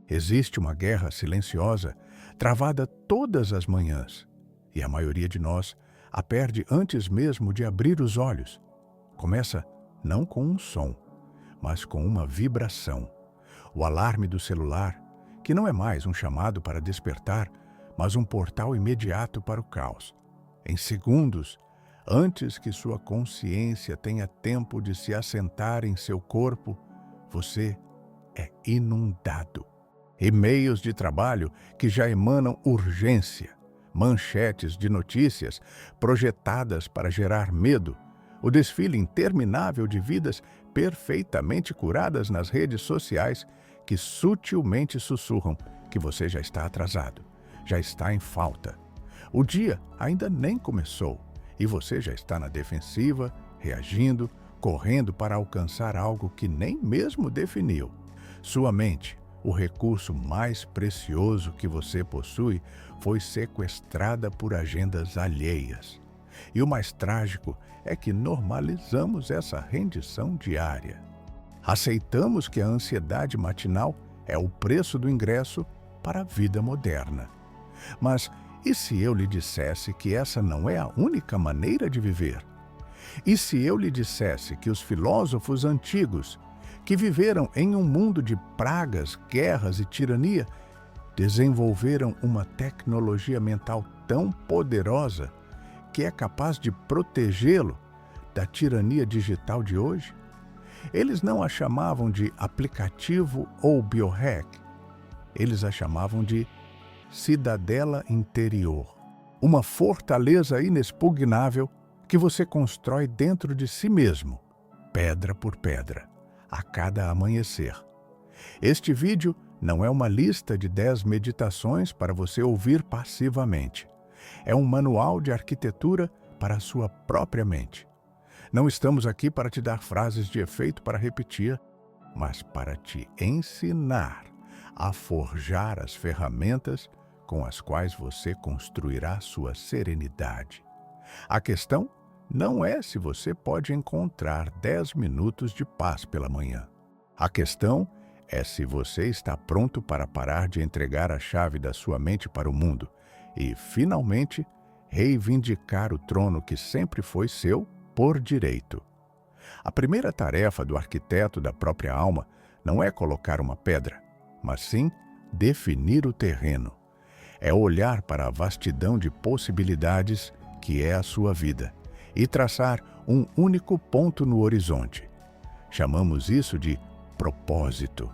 Existe uma guerra silenciosa, travada todas as manhãs, e a maioria de nós a perde antes mesmo de abrir os olhos. Começa não com um som, mas com uma vibração. O alarme do celular, que não é mais um chamado para despertar, mas um portal imediato para o caos. Em segundos, antes que sua consciência tenha tempo de se assentar em seu corpo, você é inundado. E-mails de trabalho que já emanam urgência, manchetes de notícias projetadas para gerar medo, o desfile interminável de vidas perfeitamente curadas nas redes sociais que sutilmente sussurram que você já está atrasado, já está em falta. O dia ainda nem começou e você já está na defensiva, reagindo, correndo para alcançar algo que nem mesmo definiu. Sua mente, o recurso mais precioso que você possui, foi sequestrada por agendas alheias. E o mais trágico é que normalizamos essa rendição diária. Aceitamos que a ansiedade matinal é o preço do ingresso para a vida moderna. Mas e se eu lhe dissesse que essa não é a única maneira de viver? E se eu lhe dissesse que os filósofos antigos, que viveram em um mundo de pragas, guerras e tirania, desenvolveram uma tecnologia mental tão poderosa que é capaz de protegê-lo da tirania digital de hoje? Eles não a chamavam de aplicativo ou biohack. Eles a chamavam de cidadela interior. Uma fortaleza inexpugnável que você constrói dentro de si mesmo, pedra por pedra, a cada amanhecer. Este vídeo não é uma lista de 10 meditações para você ouvir passivamente. É um manual de arquitetura para a sua própria mente. Não estamos aqui para te dar frases de efeito para repetir, mas para te ensinar a forjar as ferramentas com as quais você construirá sua serenidade. A questão não é se você pode encontrar 10 minutos de paz pela manhã. A questão é se você está pronto para parar de entregar a chave da sua mente para o mundo e, finalmente, reivindicar o trono que sempre foi seu por direito. A primeira tarefa do arquiteto da própria alma não é colocar uma pedra, mas sim definir o terreno. É olhar para a vastidão de possibilidades que é a sua vida e traçar um único ponto no horizonte. Chamamos isso de propósito,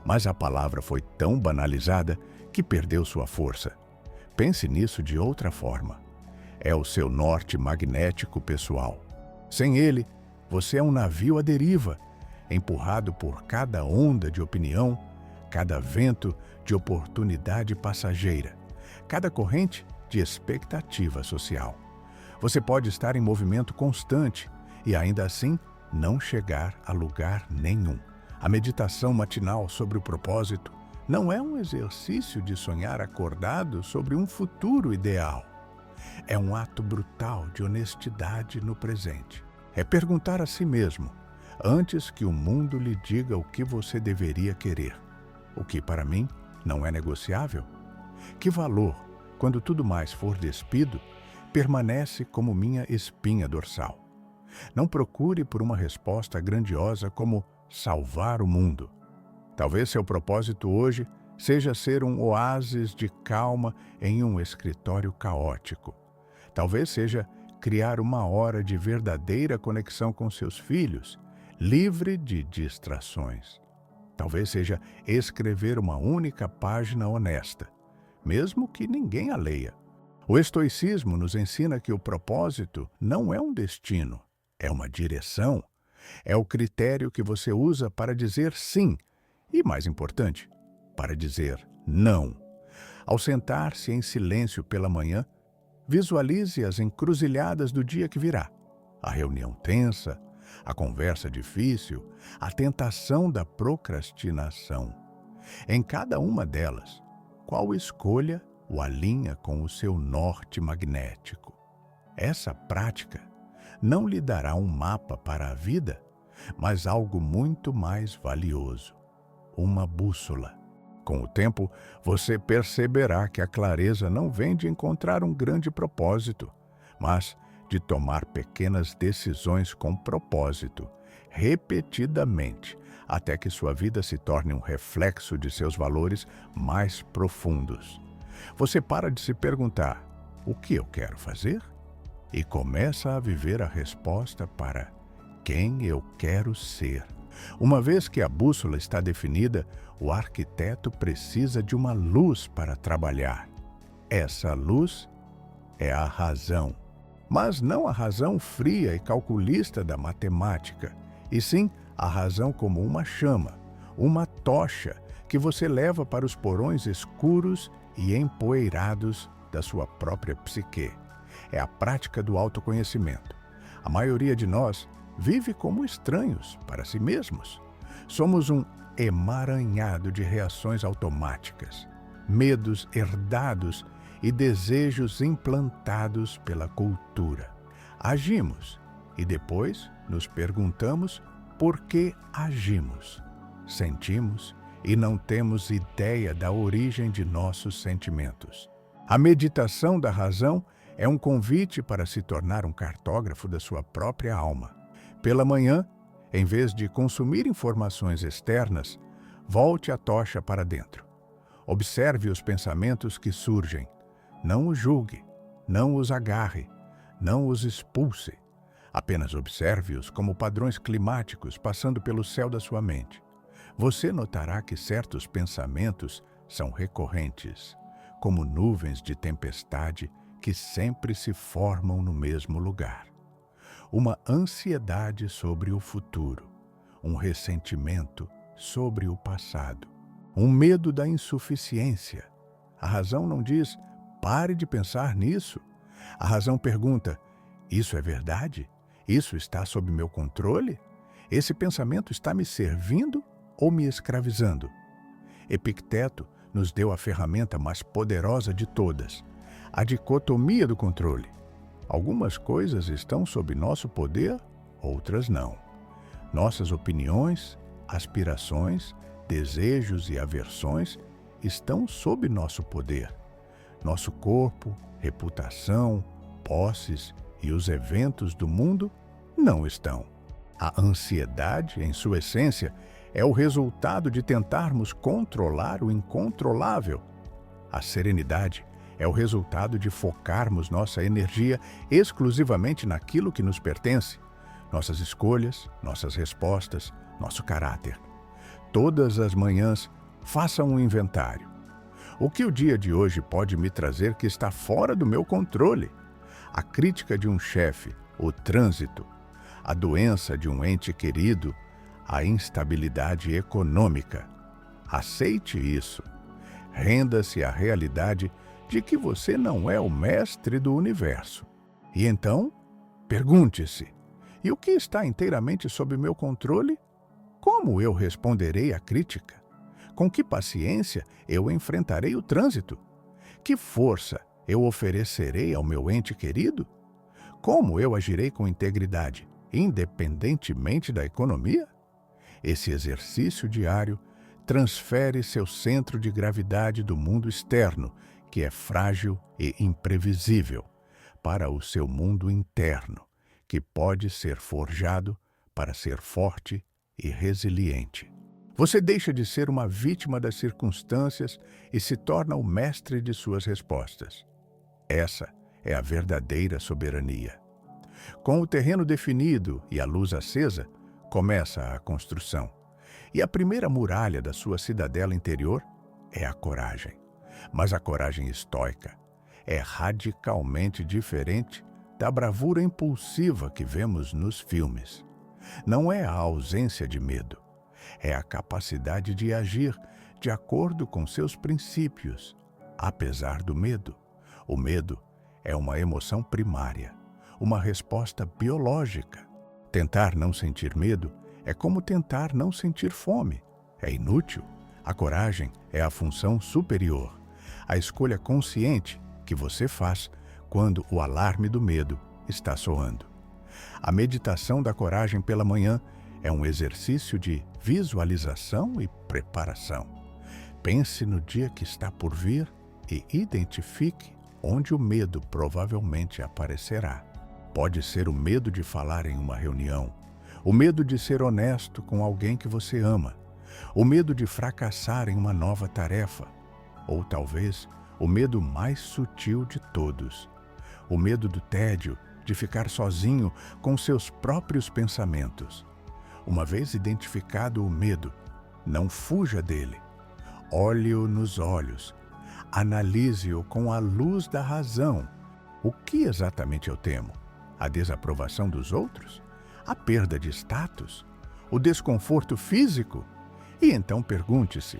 mas a palavra foi tão banalizada que perdeu sua força. Pense nisso de outra forma. É o seu norte magnético pessoal. Sem ele, você é um navio à deriva, empurrado por cada onda de opinião, cada vento de oportunidade passageira, cada corrente de expectativa social. Você pode estar em movimento constante e ainda assim não chegar a lugar nenhum. A meditação matinal sobre o propósito não é um exercício de sonhar acordado sobre um futuro ideal. É um ato brutal de honestidade no presente. É perguntar a si mesmo, antes que o mundo lhe diga o que você deveria querer. O que para mim não é negociável? Que valor, quando tudo mais for despido, permanece como minha espinha dorsal? Não procure por uma resposta grandiosa como salvar o mundo. Talvez seu propósito hoje seja ser um oásis de calma em um escritório caótico. Talvez seja criar uma hora de verdadeira conexão com seus filhos, livre de distrações. Talvez seja escrever uma única página honesta, mesmo que ninguém a leia. O estoicismo nos ensina que o propósito não é um destino, é uma direção. É o critério que você usa para dizer sim e, mais importante, para dizer não. Ao sentar-se em silêncio pela manhã, visualize as encruzilhadas do dia que virá. A reunião tensa, a conversa difícil, a tentação da procrastinação. Em cada uma delas, qual escolha o alinha com o seu norte magnético? Essa prática não lhe dará um mapa para a vida, mas algo muito mais valioso, uma bússola. Com o tempo, você perceberá que a clareza não vem de encontrar um grande propósito, mas de tomar pequenas decisões com propósito, repetidamente, até que sua vida se torne um reflexo de seus valores mais profundos. Você para de se perguntar: o que eu quero fazer? E começa a viver a resposta para quem eu quero ser. Uma vez que a bússola está definida, o arquiteto precisa de uma luz para trabalhar. Essa luz é a razão. Mas não a razão fria e calculista da matemática, e sim a razão como uma chama, uma tocha que você leva para os porões escuros e empoeirados da sua própria psique. É a prática do autoconhecimento. A maioria de nós vive como estranhos para si mesmos. Somos um emaranhado de reações automáticas, medos herdados e desejos implantados pela cultura. Agimos e depois nos perguntamos por que agimos. Sentimos e não temos ideia da origem de nossos sentimentos. A meditação da razão é um convite para se tornar um cartógrafo da sua própria alma. Pela manhã, em vez de consumir informações externas, volte a tocha para dentro. Observe os pensamentos que surgem. Não os julgue, não os agarre, não os expulse. Apenas observe-os como padrões climáticos passando pelo céu da sua mente. Você notará que certos pensamentos são recorrentes, como nuvens de tempestade que sempre se formam no mesmo lugar. Uma ansiedade sobre o futuro, um ressentimento sobre o passado, um medo da insuficiência. A razão não diz: pare de pensar nisso. A razão pergunta: isso é verdade? Isso está sob meu controle? Esse pensamento está me servindo ou me escravizando? Epicteto nos deu a ferramenta mais poderosa de todas, a dicotomia do controle. Algumas coisas estão sob nosso poder, outras não. Nossas opiniões, aspirações, desejos e aversões estão sob nosso poder. Nosso corpo, reputação, posses e os eventos do mundo não estão. A ansiedade, em sua essência, é o resultado de tentarmos controlar o incontrolável. A serenidade é o resultado de focarmos nossa energia exclusivamente naquilo que nos pertence, nossas escolhas, nossas respostas, nosso caráter. Todas as manhãs, faça um inventário. O que o dia de hoje pode me trazer que está fora do meu controle? A crítica de um chefe, o trânsito, a doença de um ente querido, a instabilidade econômica. Aceite isso. Renda-se à realidade de que você não é o mestre do universo. E então, pergunte-se: e o que está inteiramente sob meu controle? Como eu responderei à crítica? Com que paciência eu enfrentarei o trânsito? Que força eu oferecerei ao meu ente querido? Como eu agirei com integridade, independentemente da economia? Esse exercício diário transfere seu centro de gravidade do mundo externo, que é frágil e imprevisível, para o seu mundo interno, que pode ser forjado para ser forte e resiliente. Você deixa de ser uma vítima das circunstâncias e se torna o mestre de suas respostas. Essa é a verdadeira soberania. Com o terreno definido e a luz acesa, começa a construção. E a primeira muralha da sua cidadela interior é a coragem. Mas a coragem estoica é radicalmente diferente da bravura impulsiva que vemos nos filmes. Não é a ausência de medo, é a capacidade de agir de acordo com seus princípios, apesar do medo. O medo é uma emoção primária, uma resposta biológica. Tentar não sentir medo é como tentar não sentir fome. É inútil. A coragem é a função superior, a escolha consciente que você faz quando o alarme do medo está soando. A meditação da coragem pela manhã é um exercício de visualização e preparação. Pense no dia que está por vir e identifique onde o medo provavelmente aparecerá. Pode ser o medo de falar em uma reunião, o medo de ser honesto com alguém que você ama, o medo de fracassar em uma nova tarefa, ou talvez o medo mais sutil de todos, o medo do tédio, de ficar sozinho com seus próprios pensamentos. Uma vez identificado o medo, não fuja dele. Olhe-o nos olhos. Analise-o com a luz da razão. O que exatamente eu temo? A desaprovação dos outros? A perda de status? O desconforto físico? E então pergunte-se,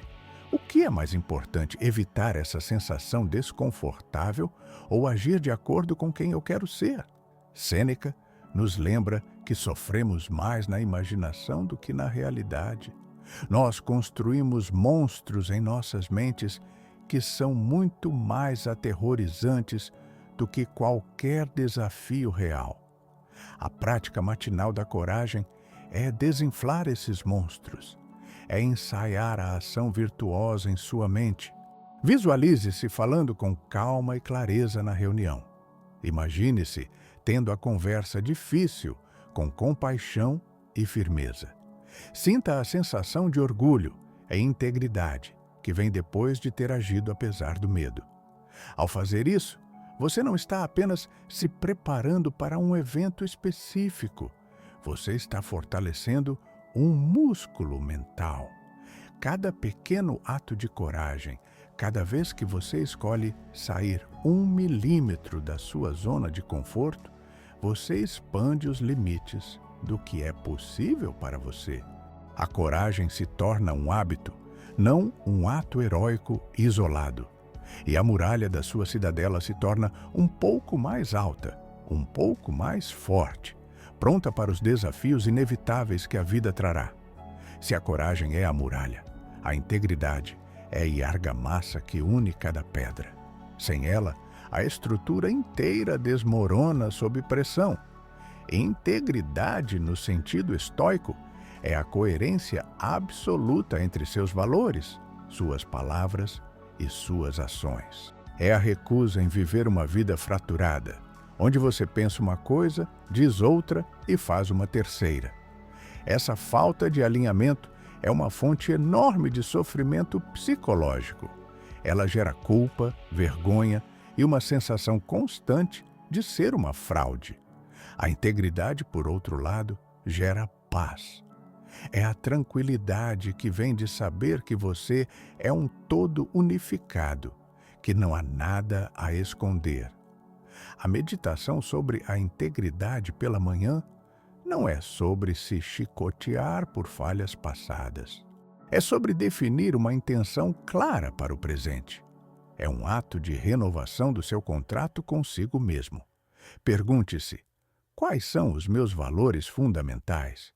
o que é mais importante, evitar essa sensação desconfortável ou agir de acordo com quem eu quero ser? Sêneca nos lembra que sofremos mais na imaginação do que na realidade. Nós construímos monstros em nossas mentes que são muito mais aterrorizantes do que qualquer desafio real. A prática matinal da coragem é desinflar esses monstros, é ensaiar a ação virtuosa em sua mente. Visualize-se falando com calma e clareza na reunião. Imagine-se tendo a conversa difícil com compaixão e firmeza. Sinta a sensação de orgulho e integridade que vem depois de ter agido apesar do medo. Ao fazer isso, você não está apenas se preparando para um evento específico, você está fortalecendo um músculo mental. Cada pequeno ato de coragem, cada vez que você escolhe sair 1 milímetro da sua zona de conforto, você expande os limites do que é possível para você. A coragem se torna um hábito, não um ato heróico isolado. E a muralha da sua cidadela se torna um pouco mais alta, um pouco mais forte, pronta para os desafios inevitáveis que a vida trará. Se a coragem é a muralha, a integridade é a argamassa que une cada pedra. Sem ela, a estrutura inteira desmorona sob pressão. Integridade, no sentido estoico, é a coerência absoluta entre seus valores, suas palavras e suas ações. É a recusa em viver uma vida fraturada, onde você pensa uma coisa, diz outra e faz uma terceira. Essa falta de alinhamento é uma fonte enorme de sofrimento psicológico. Ela gera culpa, vergonha e uma sensação constante de ser uma fraude. A integridade, por outro lado, gera paz. É a tranquilidade que vem de saber que você é um todo unificado, que não há nada a esconder. A meditação sobre a integridade pela manhã não é sobre se chicotear por falhas passadas. É sobre definir uma intenção clara para o presente. É um ato de renovação do seu contrato consigo mesmo. Pergunte-se, quais são os meus valores fundamentais?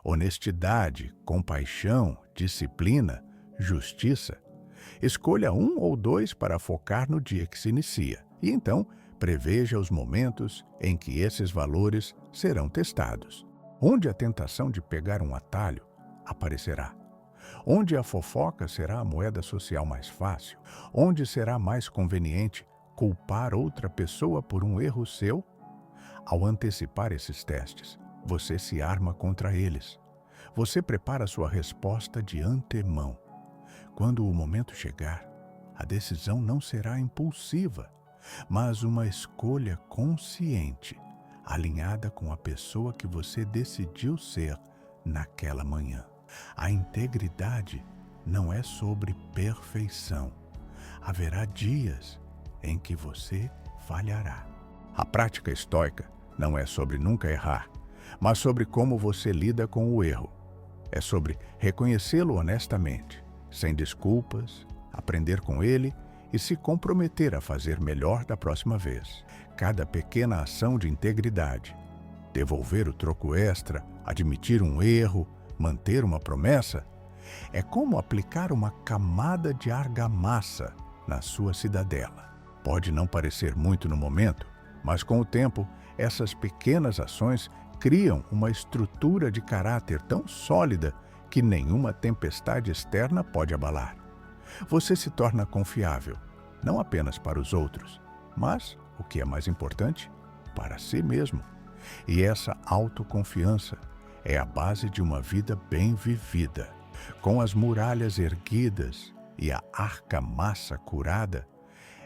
Honestidade, compaixão, disciplina, justiça. Escolha 1 ou 2 para focar no dia que se inicia. E então, preveja os momentos em que esses valores serão testados. Onde a tentação de pegar um atalho aparecerá. Onde a fofoca será a moeda social mais fácil. Onde será mais conveniente culpar outra pessoa por um erro seu. Ao antecipar esses testes, você se arma contra eles. Você prepara sua resposta de antemão. Quando o momento chegar, a decisão não será impulsiva, mas uma escolha consciente, alinhada com a pessoa que você decidiu ser naquela manhã. A integridade não é sobre perfeição. Haverá dias em que você falhará. A prática estoica não é sobre nunca errar, mas sobre como você lida com o erro. É sobre reconhecê-lo honestamente, sem desculpas, aprender com ele e se comprometer a fazer melhor da próxima vez. Cada pequena ação de integridade, devolver o troco extra, admitir um erro, manter uma promessa, é como aplicar uma camada de argamassa na sua cidadela. Pode não parecer muito no momento, mas com o tempo, essas pequenas ações criam uma estrutura de caráter tão sólida que nenhuma tempestade externa pode abalar. Você se torna confiável, não apenas para os outros, mas, o que é mais importante, para si mesmo. E essa autoconfiança é a base de uma vida bem vivida. Com as muralhas erguidas e a argamassa curada,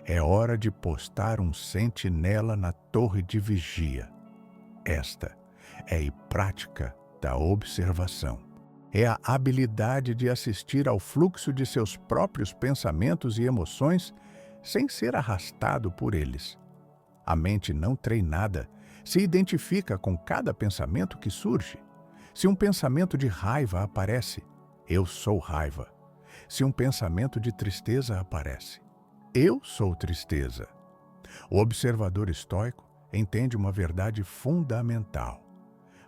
é hora de postar um sentinela na torre de vigia. Esta é a prática da observação. É a habilidade de assistir ao fluxo de seus próprios pensamentos e emoções sem ser arrastado por eles. A mente não treinada se identifica com cada pensamento que surge. Se um pensamento de raiva aparece, eu sou raiva. Se um pensamento de tristeza aparece, eu sou tristeza. O observador estoico entende uma verdade fundamental.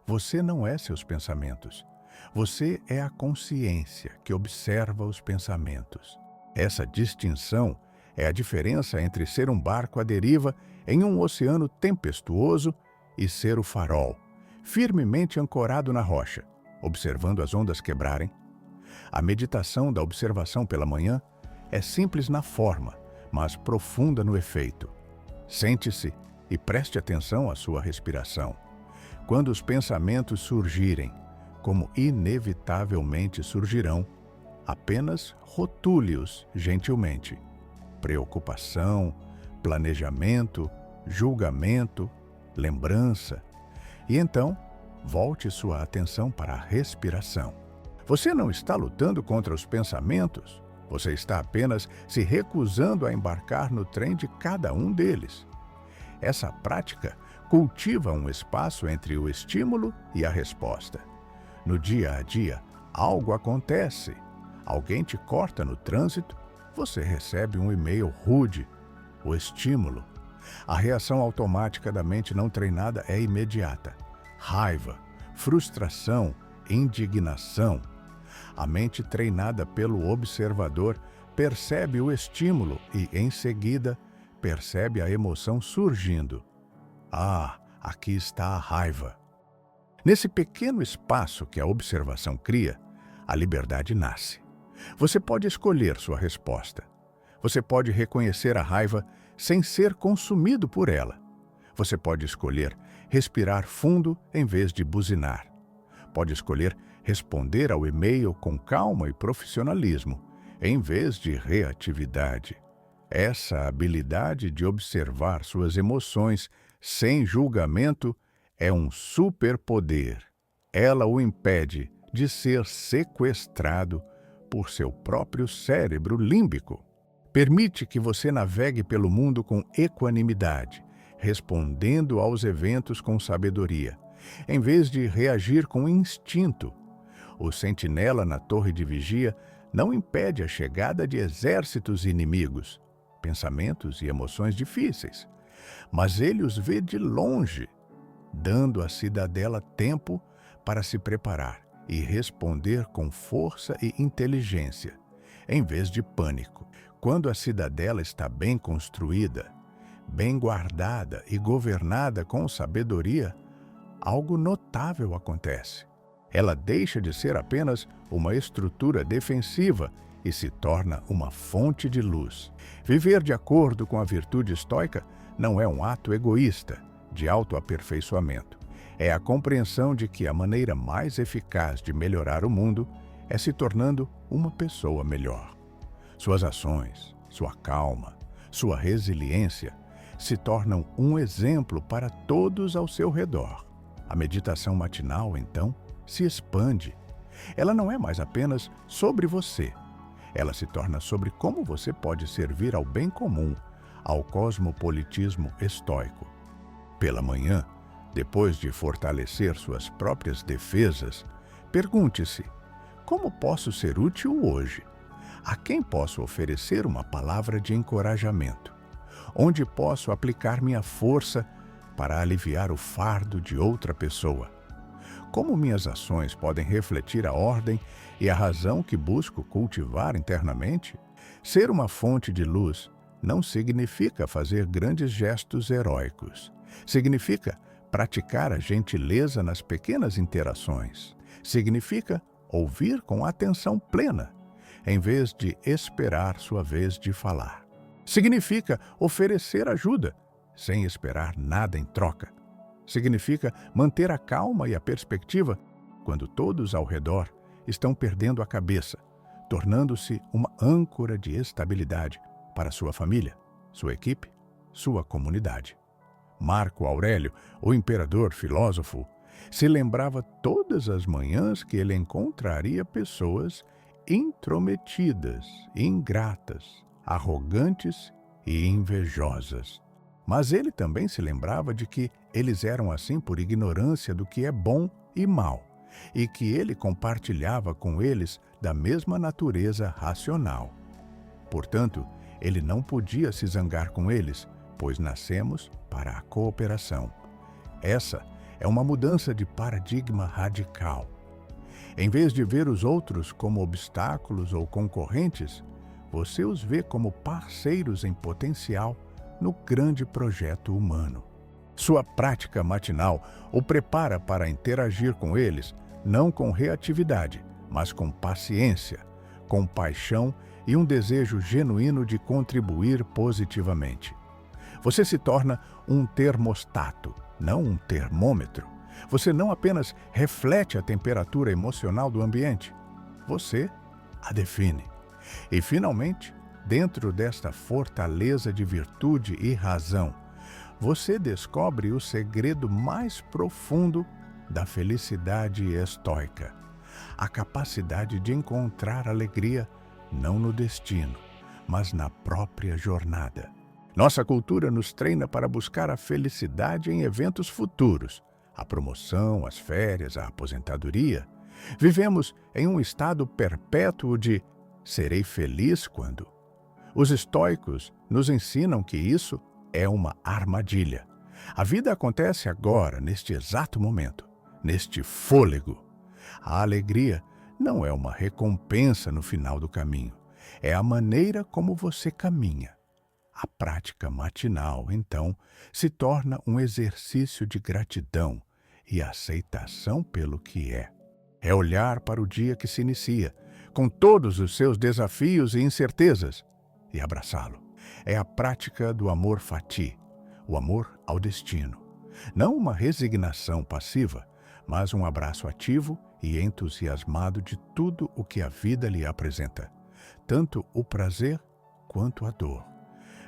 Você não é seus pensamentos. Você é a consciência que observa os pensamentos. Essa distinção é a diferença entre ser um barco à deriva em um oceano tempestuoso e ser o farol, firmemente ancorado na rocha, observando as ondas quebrarem. A meditação da observação pela manhã é simples na forma, mas profunda no efeito. Sente-se e preste atenção à sua respiração. Quando os pensamentos surgirem, como inevitavelmente surgirão, apenas rotule-os gentilmente. Preocupação, planejamento, julgamento, lembrança. E então, volte sua atenção para a respiração. Você não está lutando contra os pensamentos, você está apenas se recusando a embarcar no trem de cada um deles. Essa prática cultiva um espaço entre o estímulo e a resposta. No dia a dia, algo acontece. Alguém te corta no trânsito, você recebe um e-mail rude. O estímulo. A reação automática da mente não treinada é imediata. Raiva, frustração, indignação. A mente treinada pelo observador percebe o estímulo e, em seguida, percebe a emoção surgindo. Ah, aqui está a raiva. Nesse pequeno espaço que a observação cria, a liberdade nasce. Você pode escolher sua resposta. Você pode reconhecer a raiva sem ser consumido por ela. Você pode escolher respirar fundo em vez de buzinar. Pode escolher responder ao e-mail com calma e profissionalismo, em vez de reatividade. Essa habilidade de observar suas emoções sem julgamento é um superpoder. Ela o impede de ser sequestrado por seu próprio cérebro límbico. Permite que você navegue pelo mundo com equanimidade, respondendo aos eventos com sabedoria, em vez de reagir com instinto. O sentinela na torre de vigia não impede a chegada de exércitos inimigos, pensamentos e emoções difíceis, mas ele os vê de longe, dando à cidadela tempo para se preparar e responder com força e inteligência, em vez de pânico. Quando a cidadela está bem construída, bem guardada e governada com sabedoria, algo notável acontece. Ela deixa de ser apenas uma estrutura defensiva e se torna uma fonte de luz. Viver de acordo com a virtude estoica não é um ato egoísta de autoaperfeiçoamento. É a compreensão de que a maneira mais eficaz de melhorar o mundo é se tornando uma pessoa melhor. Suas ações, sua calma, sua resiliência se tornam um exemplo para todos ao seu redor. A meditação matinal, então, se expande. Ela não é mais apenas sobre você. Ela se torna sobre como você pode servir ao bem comum, ao cosmopolitismo estoico. Pela manhã, depois de fortalecer suas próprias defesas, pergunte-se: como posso ser útil hoje? A quem posso oferecer uma palavra de encorajamento? Onde posso aplicar minha força para aliviar o fardo de outra pessoa? Como minhas ações podem refletir a ordem e a razão que busco cultivar internamente? Ser uma fonte de luz não significa fazer grandes gestos heróicos. Significa praticar a gentileza nas pequenas interações. Significa ouvir com atenção plena, em vez de esperar sua vez de falar. Significa oferecer ajuda, sem esperar nada em troca. Significa manter a calma e a perspectiva quando todos ao redor estão perdendo a cabeça, tornando-se uma âncora de estabilidade para sua família, sua equipe, sua comunidade. Marco Aurélio, o imperador filósofo, se lembrava todas as manhãs que ele encontraria pessoas intrometidas, ingratas, arrogantes e invejosas. Mas ele também se lembrava de que eles eram assim por ignorância do que é bom e mal, e que ele compartilhava com eles da mesma natureza racional. Portanto, ele não podia se zangar com eles, pois nascemos para a cooperação. Essa é uma mudança de paradigma radical. Em vez de ver os outros como obstáculos ou concorrentes, você os vê como parceiros em potencial no grande projeto humano. Sua prática matinal o prepara para interagir com eles, não com reatividade, mas com paciência, compaixão e um desejo genuíno de contribuir positivamente. Você se torna um termostato, não um termômetro. Você não apenas reflete a temperatura emocional do ambiente, você a define. E, finalmente, dentro desta fortaleza de virtude e razão, você descobre o segredo mais profundo da felicidade estoica, a capacidade de encontrar alegria não no destino, mas na própria jornada. Nossa cultura nos treina para buscar a felicidade em eventos futuros, a promoção, as férias, a aposentadoria. Vivemos em um estado perpétuo de serei feliz quando. Os estoicos nos ensinam que isso é uma armadilha. A vida acontece agora, neste exato momento, neste fôlego. A alegria não é uma recompensa no final do caminho, é a maneira como você caminha. A prática matinal, então, se torna um exercício de gratidão e aceitação pelo que é. É olhar para o dia que se inicia, com todos os seus desafios e incertezas, e abraçá-lo. É a prática do amor fati, o amor ao destino. Não uma resignação passiva, mas um abraço ativo e entusiasmado de tudo o que a vida lhe apresenta, tanto o prazer quanto a dor,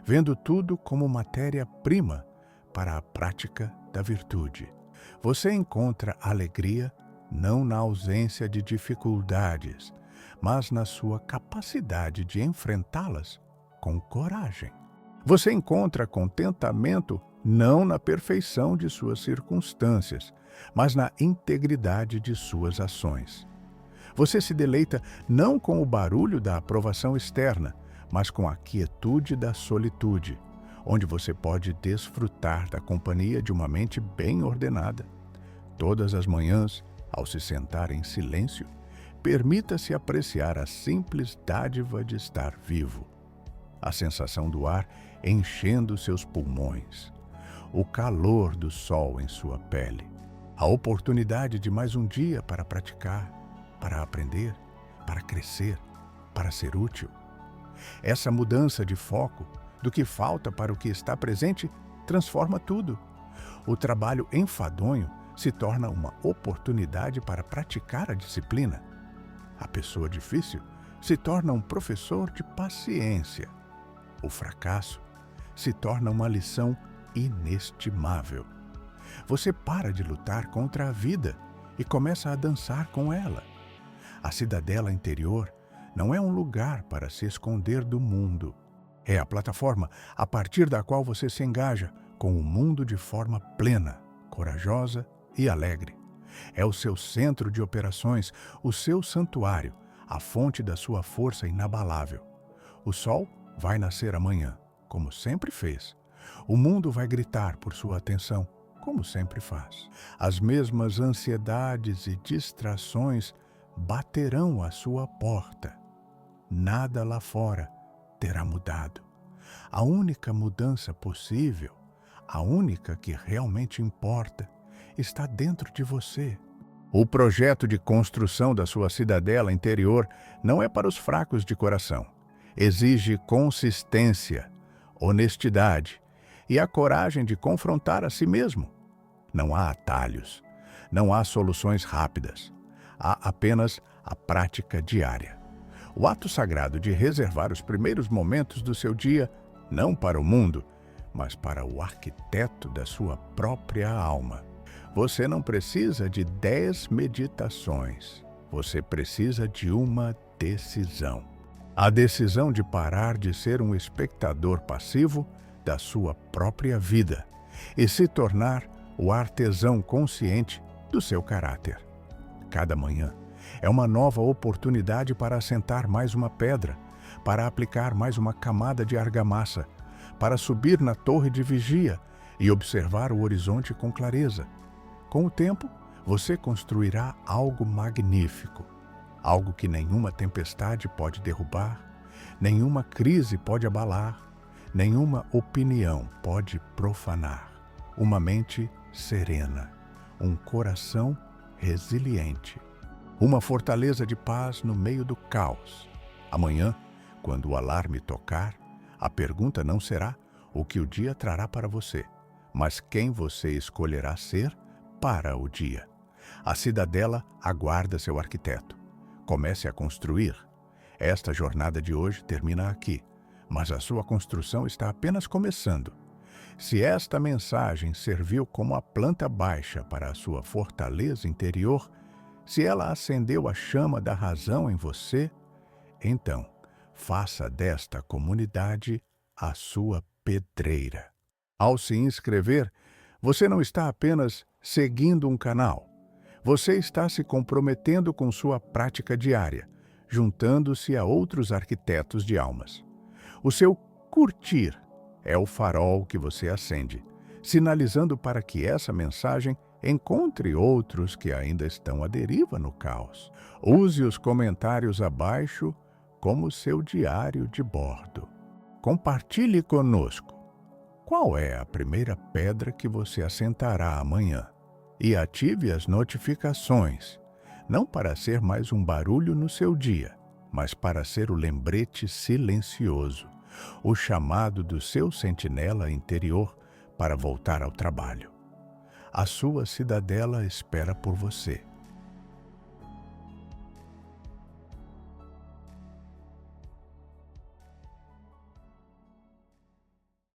vendo tudo como matéria-prima para a prática da virtude. Você encontra alegria não na ausência de dificuldades, mas na sua capacidade de enfrentá-las com coragem. Você encontra contentamento não na perfeição de suas circunstâncias, mas na integridade de suas ações. Você se deleita não com o barulho da aprovação externa, mas com a quietude da solitude, onde você pode desfrutar da companhia de uma mente bem ordenada. Todas as manhãs, ao se sentar em silêncio, permita-se apreciar a simples dádiva de estar vivo. A sensação do ar enchendo seus pulmões, o calor do sol em sua pele, a oportunidade de mais um dia para praticar, para aprender, para crescer, para ser útil. Essa mudança de foco do que falta para o que está presente transforma tudo. O trabalho enfadonho se torna uma oportunidade para praticar a disciplina. A pessoa difícil se torna um professor de paciência. O fracasso se torna uma lição inestimável. Você para de lutar contra a vida e começa a dançar com ela. A cidadela interior não é um lugar para se esconder do mundo. É a plataforma a partir da qual você se engaja com o mundo de forma plena, corajosa e alegre. É o seu centro de operações, o seu santuário, a fonte da sua força inabalável. O sol vai nascer amanhã, como sempre fez. O mundo vai gritar por sua atenção, como sempre faz. As mesmas ansiedades e distrações baterão à sua porta. Nada lá fora terá mudado. A única mudança possível, a única que realmente importa, está dentro de você. O projeto de construção da sua cidadela interior não é para os fracos de coração. Exige consistência, honestidade e a coragem de confrontar a si mesmo. Não há atalhos, não há soluções rápidas. Há apenas a prática diária. O ato sagrado de reservar os primeiros momentos do seu dia, não para o mundo, mas para o arquiteto da sua própria alma. Você não precisa de 10 meditações. Você precisa de uma decisão. A decisão de parar de ser um espectador passivo da sua própria vida e se tornar o artesão consciente do seu caráter. Cada manhã é uma nova oportunidade para assentar mais uma pedra, para aplicar mais uma camada de argamassa, para subir na torre de vigia e observar o horizonte com clareza. Com o tempo, você construirá algo magnífico, algo que nenhuma tempestade pode derrubar, nenhuma crise pode abalar, nenhuma opinião pode profanar. Uma mente serena, um coração resiliente, uma fortaleza de paz no meio do caos. Amanhã, quando o alarme tocar, a pergunta não será o que o dia trará para você, mas quem você escolherá ser para o dia. A cidadela aguarda seu arquiteto. Comece a construir. Esta jornada de hoje termina aqui, mas a sua construção está apenas começando. Se esta mensagem serviu como a planta baixa para a sua fortaleza interior, se ela acendeu a chama da razão em você, então faça desta comunidade a sua pedreira. Ao se inscrever, você não está apenas seguindo um canal. Você está se comprometendo com sua prática diária, juntando-se a outros arquitetos de almas. O seu curtir é o farol que você acende, sinalizando para que essa mensagem encontre outros que ainda estão à deriva no caos. Use os comentários abaixo como seu diário de bordo. Compartilhe conosco. Qual é a primeira pedra que você assentará amanhã? E ative as notificações, não para ser mais um barulho no seu dia, mas para ser o lembrete silencioso, o chamado do seu sentinela interior para voltar ao trabalho. A sua cidadela espera por você.